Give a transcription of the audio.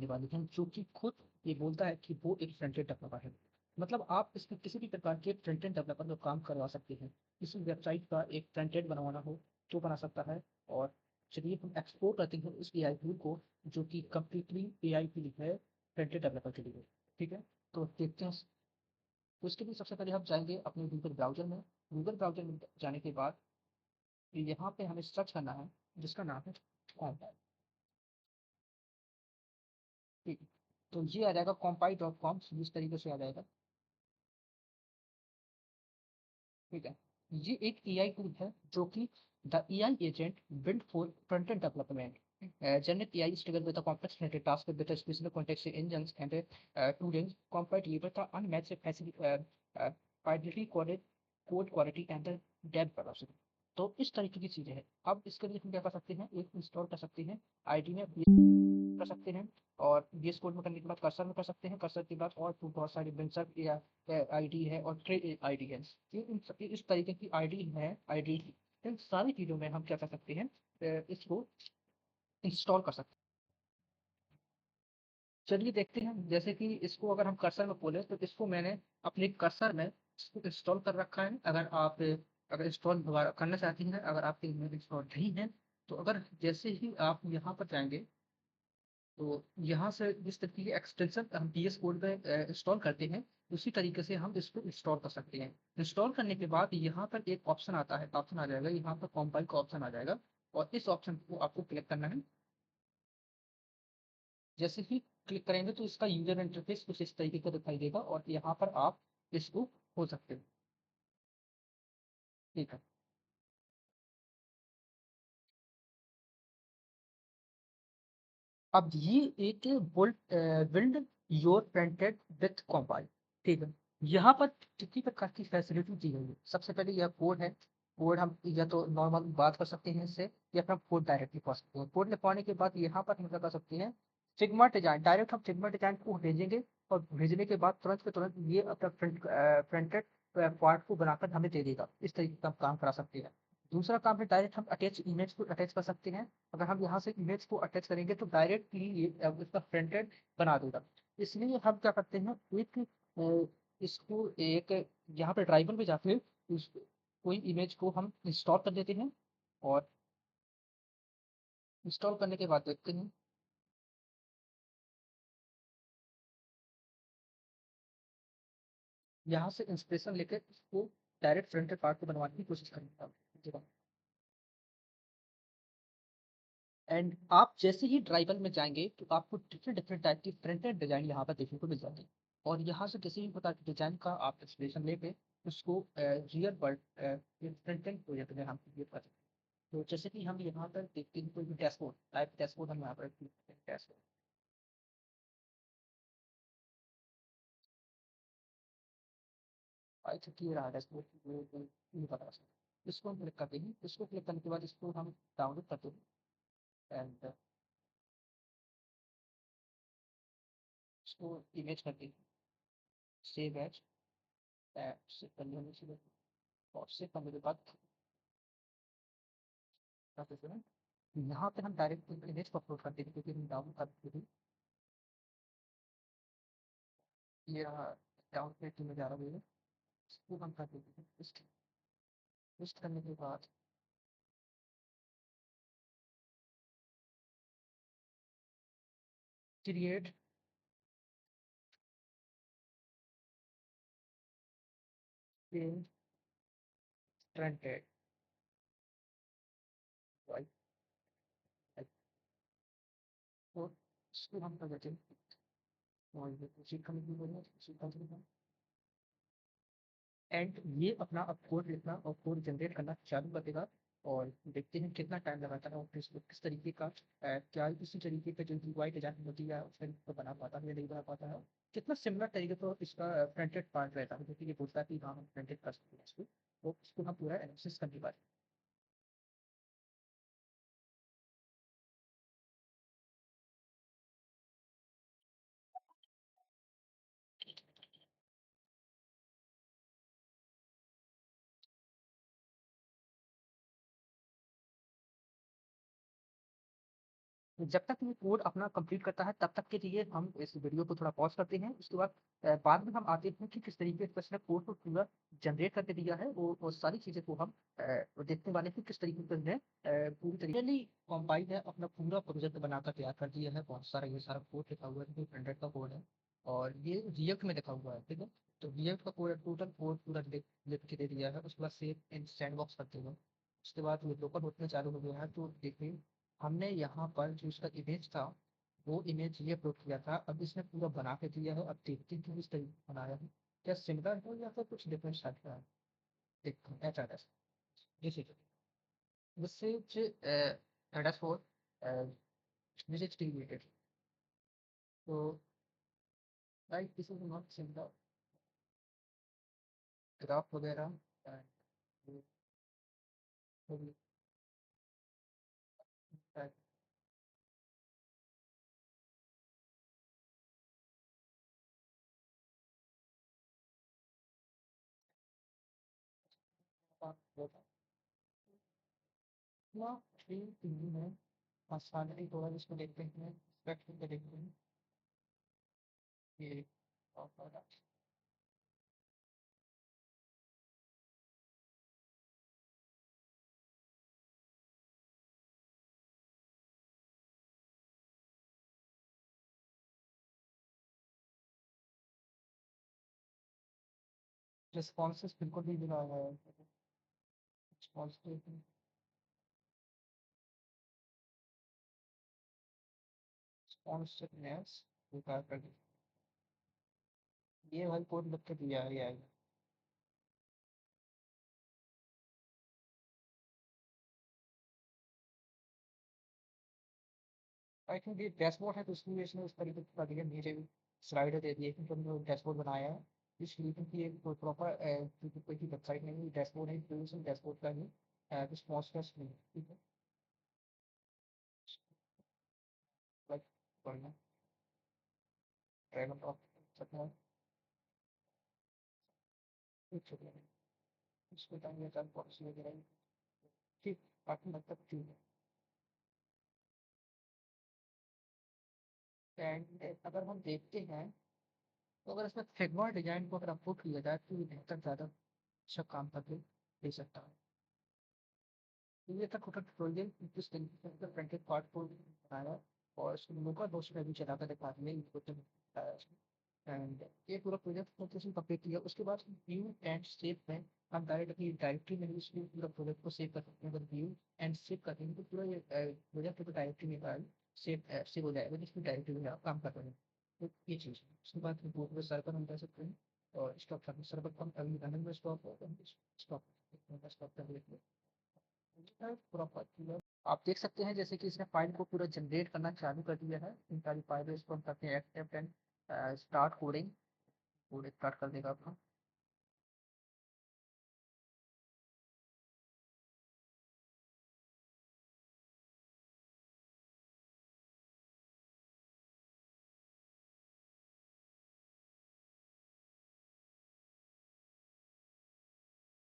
आने वाली हैं, जो कि खुद ये बोलता है कि वो एक फ्रंट एंड डेवलपर है। मतलब आप इसमें किसी भी प्रकार के फ्रंट एंड डेवलपर का काम करवा सकते हैं। किसी वेबसाइट का एक फ्रंट एंड बनवाना हो तो बना सकता है। और चलिए हम एक्सप्लोर करते हैं इस एआई टूल को, जो कि कंप्लीटली एआई के लिए है, फ्रंट एंड डेवलपर के लिए। ठीक है, तो देखते हैं। तो इसके लिए सबसे पहले हम जाएंगे अपने गूगल ब्राउजर में। गूगल ब्राउजर में जाने के बाद यहाँ पे हमें सर्च करना है, जिसका नाम है कॉम्पाई। ठीक है, तो ये आ जाएगा compile.com, इस तरीके से आ जाएगा। ठीक है, ये एक एआई टूल है जो कि the AI agent build for front end development generate AI struggle with the complex related task with the specific context engines and tooling compile deliver the unmatched fidelity code quality and the depth velocity। तो इस तरीके की चीजें हैं। अब इसके लिए हम क्या कर सकते हैं, एक इंस्टॉल कर सकते हैं आईडी में कर सकते हैं। और VS कोड में करने के बाद कर्सर में कर सकते हैं। कर्सर के बाद और बहुत सारी बिनसर या आईडी है और ट्रे आईडी है। ये इस तरीके की आईडी है, आईडी इन सारी चीज़ों में हम क्या कर सकते हैं, इसको इंस्टॉल कर सकते हैं। चलिए देखते हैं, जैसे कि इसको अगर हम कर्सर में खोलें तो इसको मैंने अपने कर्सर में इसको इंस्टॉल कर रखा है। अगर आप अगर इंस्टॉल दोबारा करना चाहती हैं, अगर आपके में इंस्टॉल नहीं है, तो अगर जैसे ही आप यहाँ पर जाएंगे तो यहाँ से जिस तरीके के एक्सटेंशन हम VS कोड में इंस्टॉल करते हैं, उसी तरीके से हम इसको इंस्टॉल कर सकते हैं। इंस्टॉल करने के बाद यहाँ पर एक ऑप्शन आता है, ऑप्शन आ जाएगा यहाँ पर कंपाइल का ऑप्शन आ जाएगा। और इस ऑप्शन को आपको क्लिक करना है। जैसे ही क्लिक करेंगे तो इसका यूजर इंटरफेस कुछ इस तरीके का दिखाई देगा और यहाँ पर आप इसको खोल सकते हो। ठीक है, अब ये एक build your fronted with compile. ठीक है, यहाँ पर कितनी प्रकार की फैसिलिटी दी गई है। सबसे पहले यह कोड है। कोड हम या तो नॉर्मल बात कर सकते हैं इससे, या फिर हम कोड डायरेक्टली पढ़ सकते हैं। कोड लिखवाने के बाद यहाँ पर हम क्या कर सकते हैं, फिग्मा डिजाइन डायरेक्ट हम फिग्मा डिजाइन को भेजेंगे। और भेजने के बाद तुरंत के तुरंत ये अपना फ्रंटेड पार्ट को बनाकर हमें दे देगा। इस तरीके का हम काम करा सकते हैं। दूसरा काम है, डायरेक्ट हम अटैच इमेज को अटैच कर सकते हैं। अगर हम यहाँ से इमेज को अटैच करेंगे तो डायरेक्टली ये इसका फ्रंट एंड बना देगा। इसलिए हम क्या करते हैं, एक इसको एक यहाँ पे ड्राइवर में जाके उस कोई इमेज को हम इंस्टॉल कर देते हैं। और इंस्टॉल करने के बाद देखते हैं, यहाँ से इंस्पिरेशन लेकर इसको डायरेक्ट फ्रंट एंड पार्ट को बनवाने की कोशिश करेंगे। एंड आप जैसे ही ड्राइवर में जाएंगे तो आपको डिफरेंट डिफरेंट टाइप की फ्रंट एंड डिजाइन यहाँ पर देखने को मिल जाती है। और यहाँ से किसी भी प्रकार की डिजाइन का आप इंस्पिरेशन लेके उसको real world front end project में हम क्रिएट कर सकते हैं। तो जैसे कि हम यहाँ पर देखते हैं कोई भी डैशबोर्ड टाइप डैशबोर्ड हम यहाँ पर डैशबोर्ड आई थिंक ये रहा डैशबोर्ड, ये पता है। इसको हम क्लिक करते हैं। इसको क्लिक करने के बाद इसको हम डाउनलोड करते हैं एंड इसको इमेज करते हैं, सेव एज सेव करने से और सेव करने के बाद क्या कहते हैं, यहाँ पे हम डायरेक्ट इमेज को अपलोड करते हैं, क्योंकि हम डाउनलोड करते हैं। ये रहा डाउनलोड में जा रहा है। इसको हम कर देते हैं पेस्ट करने के बाद क्रिएट इन ट्रेंडेड राइट। तो इसको हम कर देते हैं और ये उसी करने की जरूरत है, उसी करने की। एंड ये अपना अब कोड लिखना और कोड जनरेट करना चालू कर देगा। और देखते हैं कितना टाइम लगाता है और किस तरीके का क्या इसी तरीके का जो UI डिजाइन होती है उसमें तो बना पाता है या नहीं बना पाता है। कितना सिमिलर तरीके तो इसका फ्रंटेड पार्ट रहता है, क्योंकि ये बोलता है कि हाँ हम फ्रंटेड कर सकते हैं इसको। तो इसको हम पूरा एनालिसिस करने वाले हैं। जब तक ये कोड अपना कंप्लीट करता है तब तक के लिए हम इस वीडियो को थोड़ा पॉज़ करते हैं। उसके बाद बाद में हम आते हैं कि किस तरीके से इसने कोड को पूरा जनरेट करके दिया है, वो सारी चीज़ें को हम देखने वाले हैं कि किस तरीके से इसने पूरी तरीके कंपाइल है, अपना पूरा प्रोजेक्ट बनाकर तैयार कर दिया है। बहुत सारा ये सारा कोड लिखा हुआ है, 100 का कोड है और ये रिएक्ट में लिखा हुआ है, ठीक है। तो रिएक्ट का कोड टोटल कोड पूरा लिख के दे दिया है। उसके बाद सेव इन सैंडबॉक्स करते हैं। उसके बाद ये लोकल होटल चालू हो गया है। तो देखिए हमने यहाँ पर जो इसका इमेज था वो इमेज ये अपलोड किया था, अब इसने पूरा बना के दिया है। अब देखते हैं कि इस तरीके से बनाया है, क्या सिमिलर है या फिर कुछ डिफरेंट टाइप का है। देखते हैं HRS this is this is dashboard this is created. तो right this is not similar graph वगैरह थ्री तीन है। आसानी थोड़ा इसको देखते हैं, स्पेक्ट्रम को देखते हैं। ये रिस्पॉन्सेस बिल्कुल भी मिला है। रिस्पॉन्सिव रिस्पॉन्सिवनेस बेकार कर दी। ये वाला कोड लिख के दिया है यार। आई थिंक ये डैशबोर्ड है तो इसलिए इसने उस तरीके से कर दिया। नीचे भी स्लाइडर दे दिए क्योंकि हमने डैशबोर्ड बनाया है इसलिए, क्योंकि ये कोई प्रॉपर कोई की वेबसाइट नहीं है, डैशबोर्ड है तो डैशबोर्ड का ही रिस्पॉन्सनेस नहीं है, ठीक है। लाइक बढ़िया ड्रैगन ऑफ सकते हैं कुछ छोटा नहीं, इसको टाइम या पॉलिसी वगैरह ठीक बाकी मतलब ठीक है। एंड अगर हम देखते हैं तो अगर इसमें फिग्मा डिजाइन को अगर अपलोड किया जाए तो ये बेहतर ज़्यादा अच्छा काम करके दे सकता है। तो ये था छोटा ट्यूटोरियल किस तरीके से प्रिंटेड पार्ट को बनाया और इसको लोकल होस्ट में भी चला कर दिखा दिया एंड ये पूरा प्रोजेक्ट कंप्लीट कंप्लीट किया। उसके बाद व्यू एंड सेव में हम डायरेक्ट अपनी डायरेक्टरी में भी इसको पूरा प्रोजेक्ट को सेव कर सकते हैं। अगर व्यू एंड सेव करते हैं तो पूरा ये प्रोजेक्ट को डायरेक्टरी में सेव सेव हो जाएगा जिसकी डायरेक्टरी में आप काम कर रहे हैं। तो ये चीज़ है। उसके बाद रिपोर्ट में सर्वर हम कर सकते हैं और स्टॉप सर्वर को हम अभी रनिंग में स्टॉप स्टॉप स्टॉप कर देते हैं। आप देख सकते हैं जैसे कि इसने फाइल को पूरा जनरेट करना चालू कर दिया है। इन सारी फाइलें इसको हम करते हैं accept and start coding, code start कर देगा अपना।